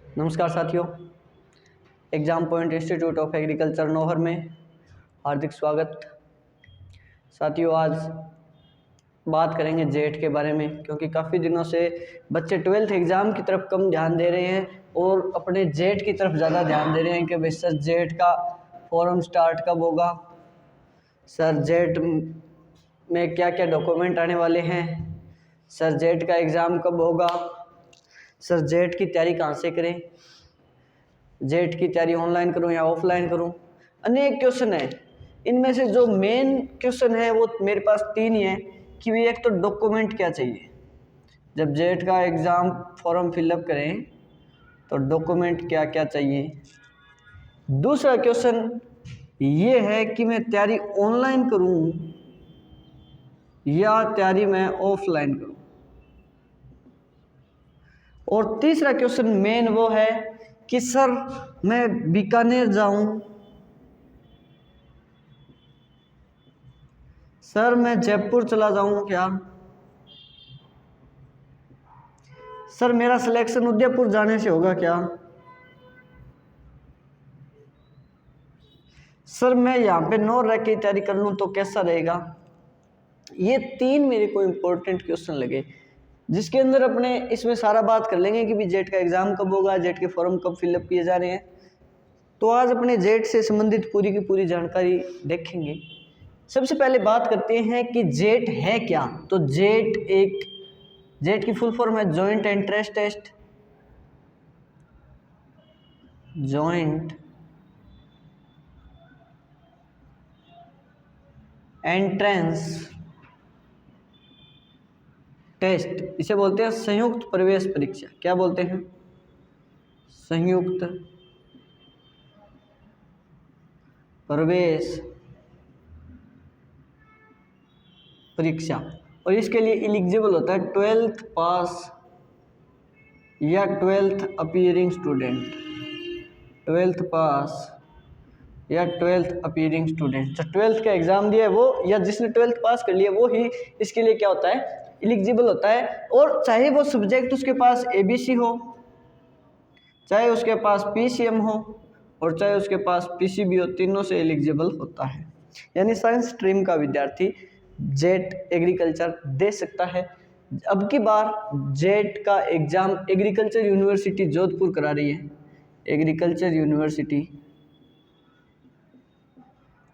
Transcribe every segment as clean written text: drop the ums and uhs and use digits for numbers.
नमस्कार साथियों, exam point institute of agriculture Nohar में हार्दिक स्वागत। साथियों, आज बात करेंगे जेट के बारे में, क्योंकि काफ़ी दिनों से बच्चे 12th एग्ज़ाम की तरफ कम ध्यान दे रहे हैं और अपने जेट की तरफ ज़्यादा ध्यान दे रहे हैं कि भाई सर जेट का फॉर्म स्टार्ट कब होगा, सर जेट में क्या क्या डॉक्यूमेंट आने वाले हैं, सर जेट का एग्ज़ाम कब होगा, सर जेट की तैयारी कहाँ से करें, जेट की तैयारी ऑनलाइन करूं या ऑफलाइन करूं। अनेक क्वेश्चन है। इनमें से जो मेन क्वेश्चन है वो मेरे पास 3 ही है कि भी एक तो डॉक्यूमेंट क्या चाहिए, जब जेट का एग्ज़ाम फॉर्म फिलअप करें तो डॉक्यूमेंट क्या क्या चाहिए। दूसरा क्वेश्चन ये है कि मैं तैयारी ऑनलाइन करूं या तैयारी मैं ऑफलाइन करूं। और तीसरा क्वेश्चन मेन वो है कि सर मैं बीकानेर जाऊं, सर मैं जयपुर चला जाऊं क्या, सर मेरा सिलेक्शन उदयपुर जाने से होगा क्या, सर मैं यहाँ पे नौ रह के तैयारी कर लूँ तो कैसा रहेगा। ये 3 मेरे को इम्पोर्टेंट क्वेश्चन लगे, जिसके अंदर अपने इसमें सारा बात कर लेंगे कि भी जेट का एग्ज़ाम कब होगा, जेट के फॉर्म कब फिलअप किए जा रहे हैं। तो आज अपने जेट से संबंधित पूरी की पूरी जानकारी देखेंगे। सबसे पहले बात करते हैं कि जेट है क्या। तो जेट की फुल फॉर्म है joint entrance test, joint entrance test. इसे बोलते हैं संयुक्त प्रवेश परीक्षा। क्या बोलते हैं? संयुक्त प्रवेश परीक्षा। और इसके लिए एलिजिबल होता है 12th पास या 12th अपीयरिंग स्टूडेंट, 12th पास या 12th अपीयरिंग स्टूडेंट। जो 12th का एग्ज़ाम दिया है वो, या जिसने 12th पास कर लिया वो ही इसके लिए क्या होता है, एलिजिबल होता है। और चाहे वो सब्जेक्ट उसके पास ABC हो, चाहे उसके पास PCM हो और चाहे उसके पास PCB हो, तीनों से एलिजिबल होता है। यानी साइंस स्ट्रीम का विद्यार्थी जेट एग्रीकल्चर दे सकता है। अब की बार जेट का एग्ज़ाम एग्रीकल्चर यूनिवर्सिटी जोधपुर करा रही है। Agriculture university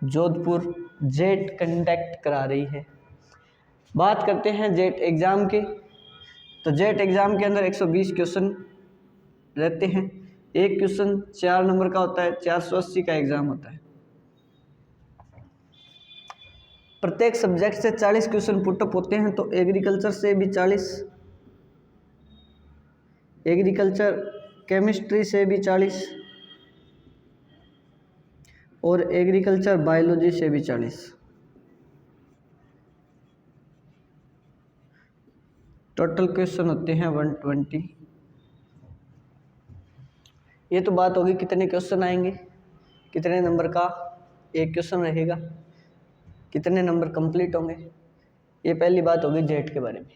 Jodhpur jet conduct करा रही है। बात करते हैं जेट एग्ज़ाम की। तो जेट एग्ज़ाम के अंदर 120 क्वेश्चन रहते हैं। एक क्वेश्चन 4 नंबर का होता है, 480 का एग्ज़ाम होता है। प्रत्येक सब्जेक्ट से 40 क्वेश्चन पुटअप होते हैं। तो एग्रीकल्चर से भी 40, एग्रीकल्चर केमिस्ट्री से भी 40 और एग्रीकल्चर बायोलॉजी से भी 40। टोटल क्वेश्चन होते हैं 120। ये तो बात होगी कितने क्वेश्चन आएंगे, कितने नंबर का एक क्वेश्चन रहेगा, कितने नंबर कंप्लीट होंगे। ये पहली बात होगी जेट के बारे में।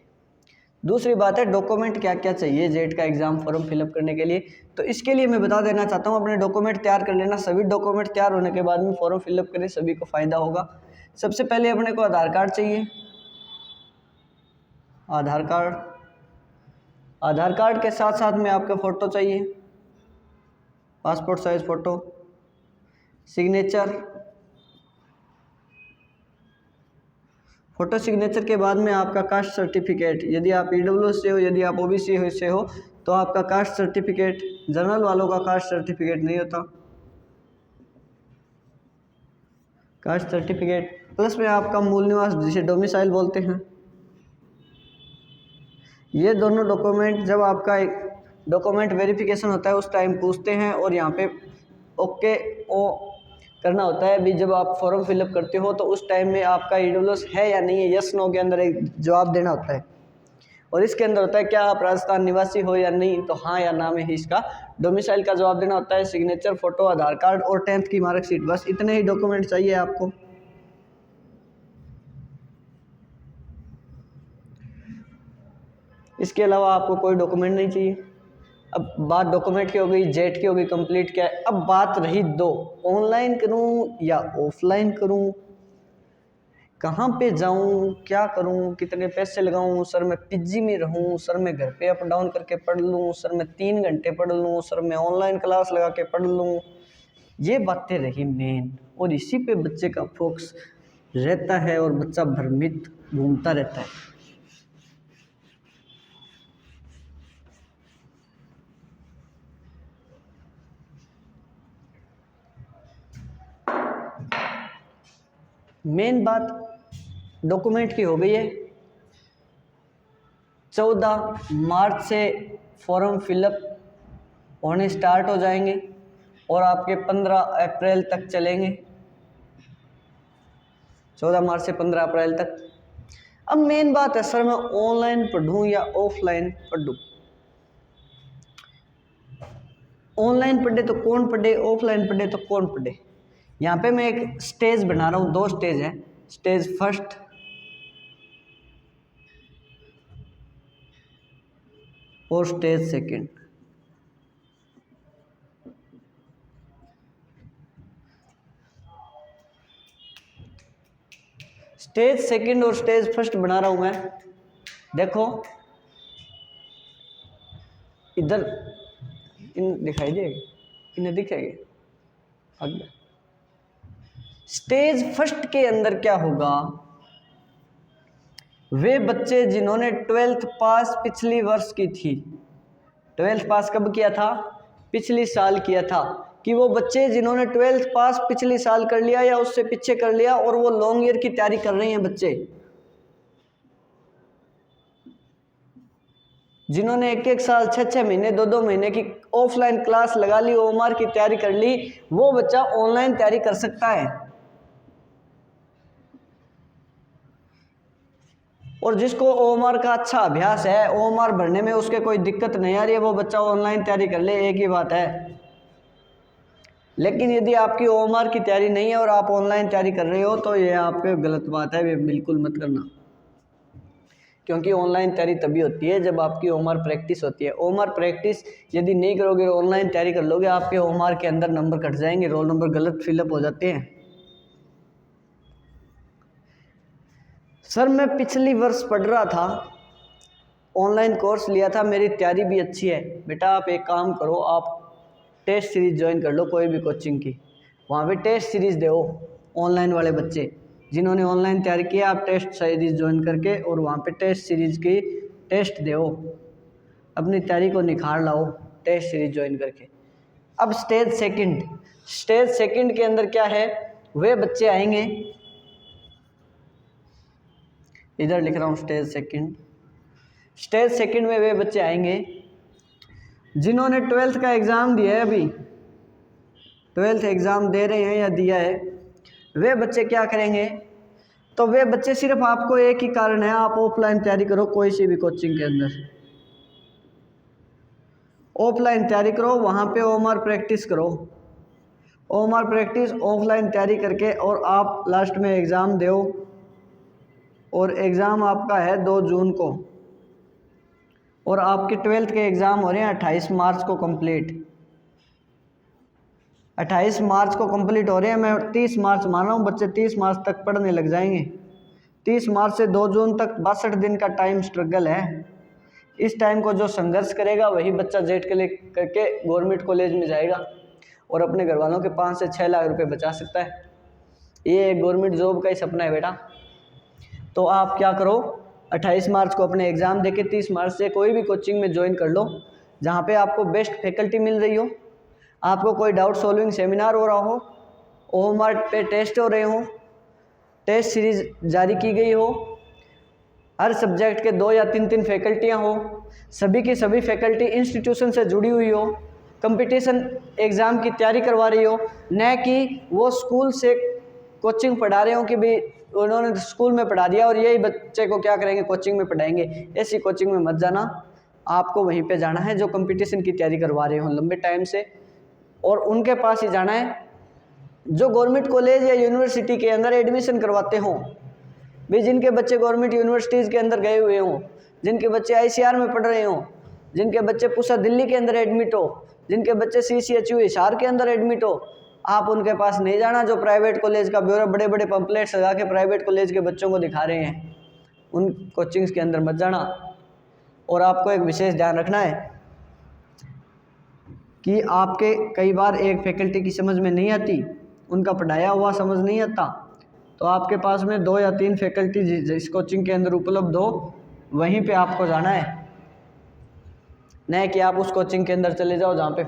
दूसरी बात है डॉक्यूमेंट क्या क्या चाहिए जेट का एग्ज़ाम फॉर्म फिलअप करने के लिए। तो इसके लिए मैं बता देना चाहता हूँ, अपने डॉक्यूमेंट तैयार कर लेना। सभी डॉक्यूमेंट तैयार होने के बाद में फॉर्म फिलअप करें, सभी को फ़ायदा होगा। सबसे पहले अपने को आधार कार्ड चाहिए। आधार कार्ड, आधार कार्ड के साथ साथ में आपका फ़ोटो चाहिए, passport size photo, signature, photo signature के बाद में आपका कास्ट सर्टिफिकेट। यदि आप EWS से हो, यदि आप OBC से हो तो आपका कास्ट सर्टिफिकेट। जनरल वालों का कास्ट सर्टिफिकेट नहीं होता। कास्ट सर्टिफिकेट प्लस में आपका मूल निवास, जिसे डोमिसाइल बोलते हैं। ये दोनों डॉक्यूमेंट जब आपका डॉक्यूमेंट वेरिफिकेशन होता है उस टाइम पूछते हैं, और यहाँ पे ओके ओ करना होता है। भी जब आप फॉर्म फिलअप करते हो तो उस टाइम में आपका EWS है या नहीं है, यस नो के अंदर एक जवाब देना होता है। और इसके अंदर होता है क्या आप राजस्थान निवासी हो या नहीं, तो हाँ या ना में ही इसका डोमिसाइल का जवाब देना होता है। सिग्नेचर, फोटो, आधार कार्ड और 10th की मार्कशीट, बस इतने ही डॉक्यूमेंट चाहिए आपको। इसके अलावा आपको कोई डॉक्यूमेंट नहीं चाहिए। अब बात डॉक्यूमेंट की हो गई, जेट की हो गई, कंप्लीट क्या है। अब बात रही दो, ऑनलाइन करूं या ऑफलाइन करूं, कहाँ पे जाऊं, क्या करूं, कितने पैसे लगाऊं, सर मैं पीजी में रहूं, सर मैं घर पे अप डाउन करके पढ़ लूं, सर मैं 3 घंटे पढ़ लूं, सर मैं ऑनलाइन क्लास लगा के पढ़ लूं। ये बातें रही मेन, और इसी पे बच्चे का फोकस रहता है और बच्चा भ्रमित घूमता रहता है। मेन बात डॉक्यूमेंट की हो गई है। 14 मार्च से फॉर्म फिलअप होने स्टार्ट हो जाएंगे और आपके 15 अप्रैल तक चलेंगे, 14 मार्च से 15 अप्रैल तक। अब मेन बात है सर मैं ऑनलाइन पढ़ूं या ऑफलाइन पढ़ूं। ऑनलाइन पढ़े तो कौन पढ़े, ऑफलाइन पढ़े तो कौन पढ़े। यहाँ पे मैं एक स्टेज बना रहा हूँ, 2 स्टेज है, स्टेज फर्स्ट और स्टेज सेकंड। स्टेज सेकंड और स्टेज फर्स्ट बना रहा हूं मैं। देखो इधर इन दिखाई देगा, इन्हें दिखेगा। स्टेज फर्स्ट के अंदर क्या होगा, वे बच्चे जिन्होंने 12th पास पिछली वर्ष की थी, 12th पास कब किया था, पिछली साल किया था, कि वो बच्चे जिन्होंने 12th पास पिछली साल कर लिया या उससे पीछे कर लिया और वो लॉन्ग ईयर की तैयारी कर रहे हैं, बच्चे जिन्होंने 1-1 साल 6-6 महीने 2-2 महीने की ऑफलाइन क्लास लगा ली, ओएमआर की तैयारी कर ली, वो बच्चा ऑनलाइन तैयारी कर सकता है। और जिसको ओएमआर का अच्छा अभ्यास है, ओएमआर भरने में उसके कोई दिक्कत नहीं आ रही है, वो बच्चा ऑनलाइन तैयारी कर ले, एक ही बात है। लेकिन यदि आपकी ओएमआर की तैयारी नहीं है और आप ऑनलाइन तैयारी कर रहे हो तो ये आपके गलत बात है, ये बिल्कुल मत करना। क्योंकि ऑनलाइन तैयारी तभी होती है जब आपकी ओएमआर प्रैक्टिस होती है। ओएमआर प्रैक्टिस यदि नहीं करोगे, ऑनलाइन तैयारी कर लोगे, आपके ओएमआर के अंदर नंबर कट जाएंगे, रोल नंबर गलत फिलअप हो जाते हैं। सर मैं पिछली वर्ष पढ़ रहा था, ऑनलाइन कोर्स लिया था, मेरी तैयारी भी अच्छी है। बेटा आप एक काम करो, आप टेस्ट सीरीज ज्वाइन कर लो कोई भी कोचिंग की, वहाँ पे टेस्ट सीरीज दो। ऑनलाइन वाले बच्चे जिन्होंने ऑनलाइन तैयारी किया, आप टेस्ट सीरीज ज्वाइन करके और वहाँ पे टेस्ट सीरीज की टेस्ट दो, अपनी तैयारी को निखार लाओ टेस्ट सीरीज ज्वाइन करके। अब स्टेज सेकंड के अंदर क्या है, वे बच्चे आएंगे, इधर लिख रहा हूँ स्टेज सेकंड में वे बच्चे आएंगे जिन्होंने 12th का एग्ज़ाम दिया है, अभी 12th एग्ज़ाम दे रहे हैं या दिया है। वे बच्चे क्या करेंगे, तो वे बच्चे सिर्फ आपको एक ही कारण है, आप ऑफलाइन तैयारी करो कोई सी भी कोचिंग के अंदर, ऑफलाइन तैयारी करो, वहाँ पे ओएमआर प्रैक्टिस करो, ओएमआर प्रैक्टिस ऑफलाइन तैयारी करके और आप लास्ट में एग्ज़ाम दो। और एग्ज़ाम आपका है 2 जून को और आपके 12th के एग्ज़ाम हो रहे हैं 28 मार्च को कंप्लीट, 28 मार्च को कंप्लीट हो रहे हैं। मैं 30 मार्च मान रहा हूँ, बच्चे 30 मार्च तक पढ़ने लग जाएंगे। 30 मार्च से 2 जून तक 62 दिन का टाइम स्ट्रगल है। इस टाइम को जो संघर्ष करेगा वही बच्चा जेट के लिए करके गवर्नमेंट कॉलेज में जाएगा और अपने घर वालों के 5 से 6 लाख रुपए बचा सकता है। ये गवर्नमेंट जॉब का ही सपना है बेटा। तो आप क्या करो, 28 मार्च को अपने एग्ज़ाम देके 30 मार्च से कोई भी कोचिंग में ज्वाइन कर लो जहाँ पे आपको बेस्ट फैकल्टी मिल रही हो, आपको कोई डाउट सॉल्विंग सेमिनार हो रहा हो, ओएमआर पे टेस्ट हो रहे हो, टेस्ट सीरीज जारी की गई हो, हर सब्जेक्ट के 2 या 3 फैकल्टियाँ हो, सभी की सभी फैकल्टी इंस्टीट्यूशन से जुड़ी हुई हो, कंपटीशन एग्ज़ाम की तैयारी करवा रही हो, न कि वो स्कूल से कोचिंग पढ़ा रहे हो कि भाई उन्होंने स्कूल में पढ़ा दिया और यही बच्चे को क्या करेंगे कोचिंग में पढ़ाएंगे। ऐसी कोचिंग में मत जाना, आपको वहीं पे जाना है जो कंपटीशन की तैयारी करवा रहे हो लंबे टाइम से, और उनके पास ही जाना है जो गवर्नमेंट कॉलेज या यूनिवर्सिटी के अंदर एडमिशन करवाते हों, भी जिनके बच्चे गवर्नमेंट यूनिवर्सिटीज़ के अंदर गए हुए हों, जिनके बच्चे आईसीआर में पढ़ रहे हों, जिनके बच्चे पूसा दिल्ली के अंदर एडमिट हो, जिनके बच्चे CCHU हिसार के अंदर एडमिट हो, आप उनके पास नहीं जाना। जो प्राइवेट कॉलेज का ब्यौरा बड़े बड़े पंपलेट्स लगा के प्राइवेट कॉलेज के बच्चों को दिखा रहे हैं, उन कोचिंग्स के अंदर मत जाना। और आपको एक विशेष ध्यान रखना है कि आपके कई बार एक फैकल्टी की समझ में नहीं आती, उनका पढ़ाया हुआ समझ नहीं आता, तो आपके पास में 2 या 3 फैकल्टी जिस कोचिंग के अंदर उपलब्ध हो वहीं पे आपको जाना है, नहीं कि आप उस कोचिंग के अंदर चले जाओ जहाँ पे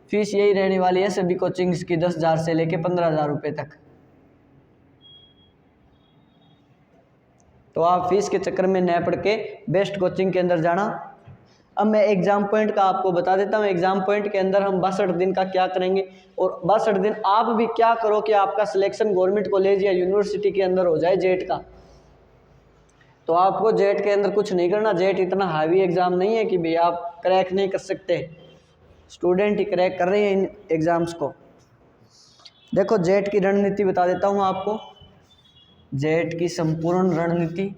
फीस यही रहने वाली है सभी कोचिंग्स की 10,000 से लेके 15,000 रुपये तक। तो आप फीस के चक्कर में न पड़ के बेस्ट कोचिंग के अंदर जाना। अब मैं एग्ज़ाम पॉइंट का आपको बता देता हूँ। एग्ज़ाम पॉइंट के अंदर हम 62 दिन का क्या करेंगे और 62 दिन आप भी क्या करो कि आपका सिलेक्शन गवर्नमेंट कॉलेज या यूनिवर्सिटी के अंदर हो जाए जेट का। तो आपको जेट के अंदर कुछ नहीं करना। जेट इतना हावी एग्ज़ाम नहीं है कि भाई आप क्रैक नहीं कर सकते, स्टूडेंट ही क्रैक कर रहे हैं इन एग्ज़ाम्स को। देखो जेट की रणनीति बता देता हूँ आपको। जेट की संपूर्ण रणनीति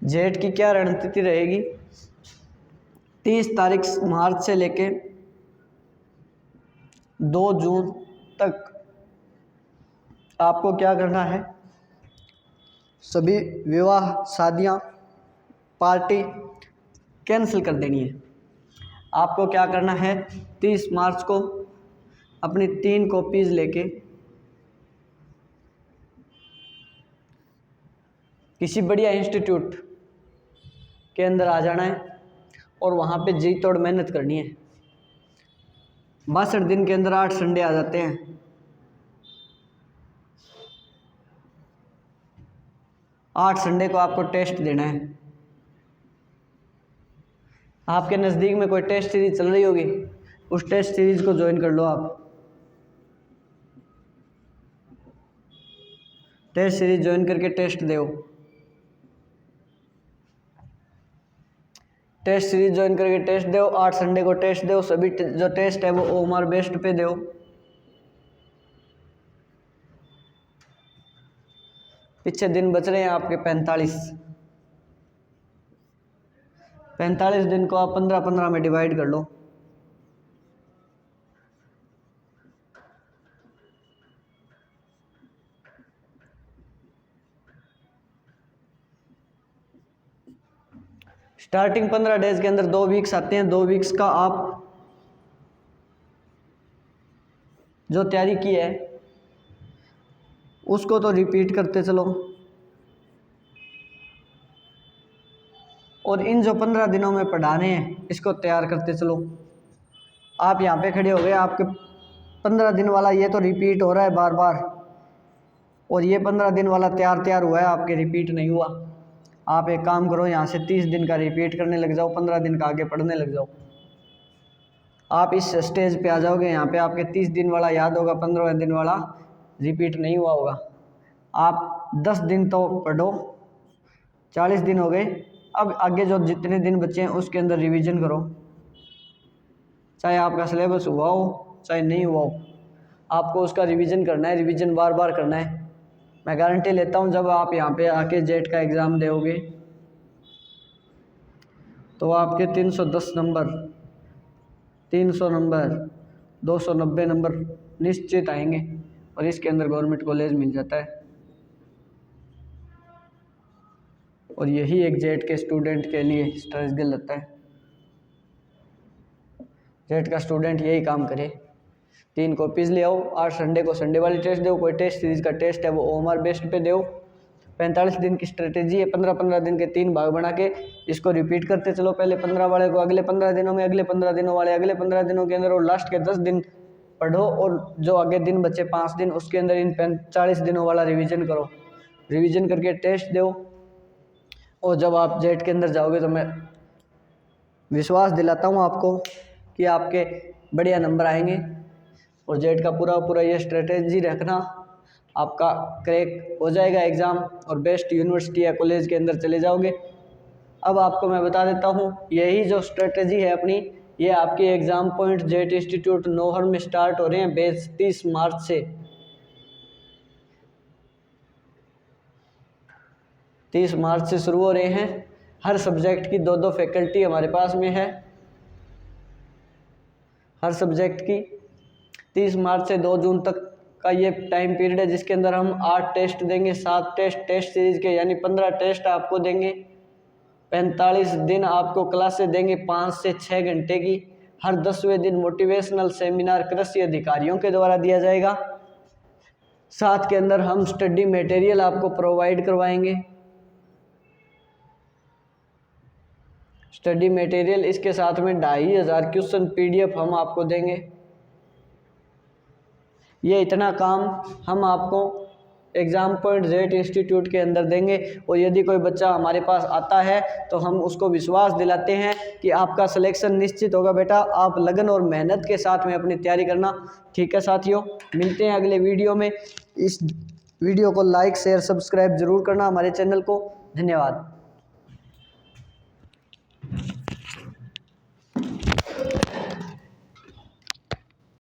जेट की क्या रणनीति रहेगी, 30 तारीख मार्च से लेके 2 जून तक आपको क्या करना है, सभी विवाह शादियां पार्टी कैंसिल कर देनी है। आपको क्या करना है, 30 मार्च को अपनी 3 कॉपीज़ लेके किसी बढ़िया इंस्टीट्यूट के अंदर आ जाना है और वहाँ पे जी तोड़ मेहनत करनी है। 62 दिन के अंदर 8 संडे आ जाते हैं। 8 संडे को आपको टेस्ट देना है। आपके नज़दीक में कोई टेस्ट सीरीज चल रही होगी, उस टेस्ट सीरीज को ज्वाइन कर लो। आप टेस्ट सीरीज ज्वाइन करके टेस्ट दो। टेस्ट सीरीज ज्वाइन करके टेस्ट दो। 8 संडे को टेस्ट दो। सभी जो टेस्ट है वो OMR बेस्ट पे दो। पीछे दिन बच रहे हैं आपके 45 दिन को आप 15-15 में डिवाइड कर लो। स्टार्टिंग 15 डेज के अंदर 2 वीक्स आते हैं। 2 वीक्स का आप जो तैयारी की है उसको तो रिपीट करते चलो, और इन जो 15 दिनों में पढ़ाने हैं इसको तैयार करते चलो। आप यहाँ पे खड़े हो गए, आपके 15 दिन वाला ये तो रिपीट हो रहा है बार बार, और ये 15 दिन वाला तैयार हुआ है, आपके रिपीट नहीं हुआ। आप एक काम करो, यहाँ से 30 दिन का रिपीट करने लग जाओ, 15 दिन का आगे पढ़ने लग जाओ। आप इस स्टेज पे आ जाओगे, यहाँ पे आपके 30 दिन वाला याद होगा, 15 दिन वाला रिपीट नहीं हुआ होगा। आप 10 दिन तो पढ़ो, 40 दिन हो गए। अब आगे जो जितने दिन बचे हैं उसके अंदर रिवीजन करो, चाहे आपका सिलेबस हुआ हो चाहे नहीं हुआ हो, आपको उसका रिवीजन करना है। रिवीजन बार बार करना है। मैं गारंटी लेता हूँ जब आप यहाँ पे आके जेट का एग्ज़ाम दोगे तो आपके 310 नंबर, 300 नंबर, 290 नंबर निश्चित आएंगे, और इसके अंदर गवर्नमेंट कॉलेज मिल जाता है। और यही एक जेट के स्टूडेंट के लिए स्ट्रगल रहता है। जेट का स्टूडेंट यही काम करे। 3 कॉपीज़ ले आओ, 8 संडे को संडे वाली टेस्ट दो, कोई टेस्ट सीरीज का टेस्ट है वो OMR बेस्ट पे दो। 45 दिन की स्ट्रेटेजी है, 15-15 दिन के 3 भाग बना के इसको रिपीट करते चलो। पहले 15 वाले को अगले 15 दिनों में, अगले 15 दिनों वाले अगले 15 दिनों के अंदर, और लास्ट के 10 दिन पढ़ो, और जो आगे दिन बचे 5 दिन उसके अंदर इन 40 दिनों वाला रिवीजन करो। रिवीजन करके टेस्ट दो, और जब आप जेट के अंदर जाओगे तो मैं विश्वास दिलाता हूँ आपको कि आपके बढ़िया नंबर आएंगे। और जेट का पूरा पूरा ये स्ट्रेटेजी रखना, आपका क्रैक हो जाएगा एग्ज़ाम और बेस्ट यूनिवर्सिटी या कॉलेज के अंदर चले जाओगे। अब आपको मैं बता देता हूँ, यही जो स्ट्रेटेजी है अपनी, ये आपके exam point jet institute Nohar में स्टार्ट हो रहे हैं बैच 30 मार्च से। 30 मार्च से शुरू हो रहे हैं। हर सब्जेक्ट की 2-2 फैकल्टी हमारे पास में है, हर सब्जेक्ट की। 30 मार्च से 2 जून तक का ये टाइम पीरियड है, जिसके अंदर हम 8 टेस्ट देंगे, 7 टेस्ट सीरीज़ के, यानी 15 टेस्ट आपको देंगे। 45 दिन आपको क्लासेस देंगे 5 से 6 घंटे की। हर 10वें दिन मोटिवेशनल सेमिनार कृषि अधिकारियों के द्वारा दिया जाएगा। साथ के अंदर हम स्टडी मटेरियल आपको प्रोवाइड करवाएंगे, स्टडी मटेरियल। इसके साथ में 2500 क्वेश्चन PDF हम आपको देंगे। ये इतना काम हम आपको एग्ज़ाम पॉइंट जेट इंस्टीट्यूट के अंदर देंगे। और यदि कोई बच्चा हमारे पास आता है तो हम उसको विश्वास दिलाते हैं कि आपका सिलेक्शन निश्चित होगा बेटा, आप लगन और मेहनत के साथ में अपनी तैयारी करना। ठीक है साथियों, मिलते हैं अगले वीडियो में। इस वीडियो को लाइक शेयर सब्सक्राइब ज़रूर करना हमारे चैनल को। धन्यवाद।